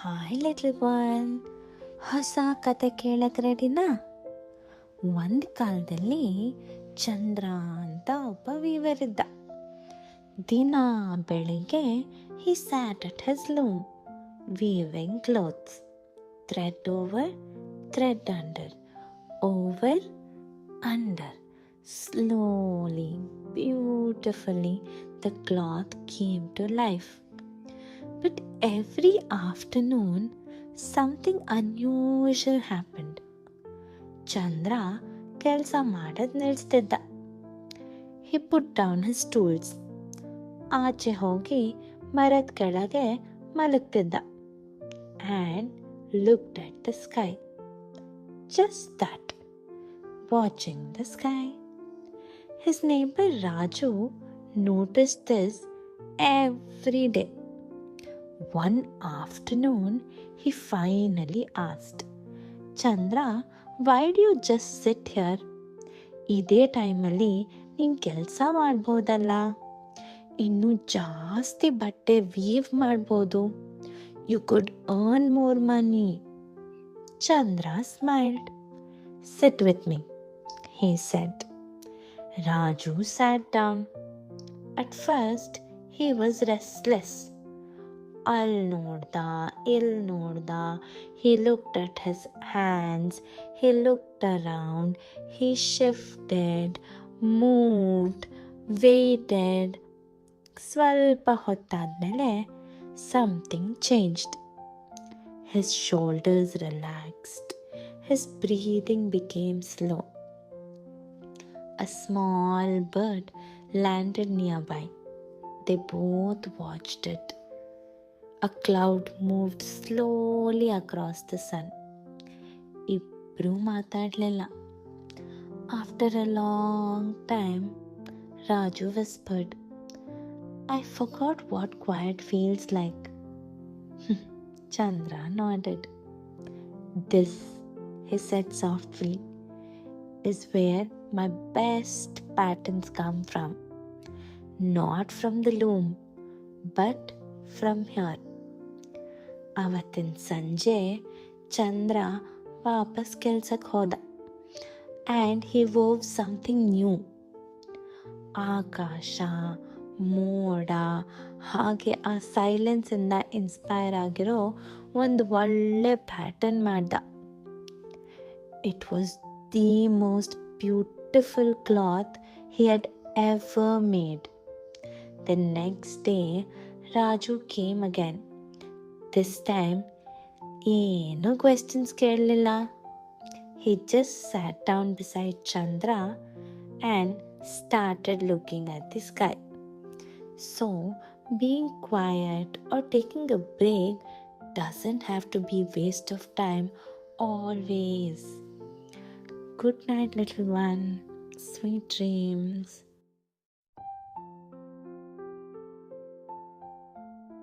Hi little one, ಹೊಸ ಕತೆ ಕೇಳಕ್ಕೆ ರೆಡಿನಾ? ಒಂದು ಕಾಲದಲ್ಲಿ ಚಂದ್ರ ಅಂತ ಒಬ್ಬ ವೀವರ್ ಇದ್ದ. ದಿನ ಬೆಳಿಗ್ಗೆ he sat at his loom weaving clothes, thread over, thread under, over, under. Slowly, beautifully, the cloth came to life. But every afternoon, something unusual happened. ಚಂದ್ರ ಕೆಲಸ ಮಾಡೋದು ನಿಲ್ಲಿಸ್ತಿದ್ದ. He put down his tools. ಆಚೆ ಹೋಗಿ ಮರದ ಕೆಳಗೆ ಮಲಗ್ತಿದ್ದ. And looked at the sky. Just that, watching the sky. His neighbor Raju noticed this every day. One afternoon, he finally asked, Chandra, why do you just sit here? ಇದೇ ಟೈಮಲ್ಲಿ ನೀನು ಕೆಲಸ ಮಾಡ್ಬೋದಲ್ಲ, ಇನ್ನೂ ಜಾಸ್ತಿ ಬಟ್ಟೆ ವೀವ್ ಮಾಡ್ಬೋದು. You could earn more money. Chandra smiled. Sit with me, he said. Raju sat down. At first, he was restless. Al nodda, il nodda. He looked at his hands. He looked around. He shifted, moved, waited. ಸ್ವಲ್ಪ ಹೊತ್ತಾದ್ಮೇಲೆ something changed. His shoulders relaxed. His breathing became slow. A small bird landed nearby. They both watched it. A cloud moved slowly across the sun. ಇಬ್ರೂ ಮಾತಾಡಲಿಲ್ಲ. After a long time, Raju whispered, I forgot what quiet feels like. Chandra nodded. This, he said softly, is where my best patterns come from. Not from the loom, but from here. ಅವತ್ತಿನ ಸಂಜೆ ಚಂದ್ರ ವಾಪಸ್ ಕೆಲ್ಸಕ್ಕೆ ಹೋದ. And he wove something new. ಆಕಾಶ, ಮೋಡ, ಹಾಗೆ ಆ ಸೈಲೆನ್ಸಿಂದ inspire ಆಗಿರೋ ಒಂದು ಒಳ್ಳೆ ಪ್ಯಾಟರ್ನ್ ಮಾಡ್ದ. It was the most beautiful cloth he had ever made. The next day, Raju came again. This time, no questions ಕೇಳಲಿಲ್ಲ. He just sat down beside Chandra and started looking at the sky. So, being quiet or taking a break doesn't have to be waste of time always. Good night, little one. Sweet dreams.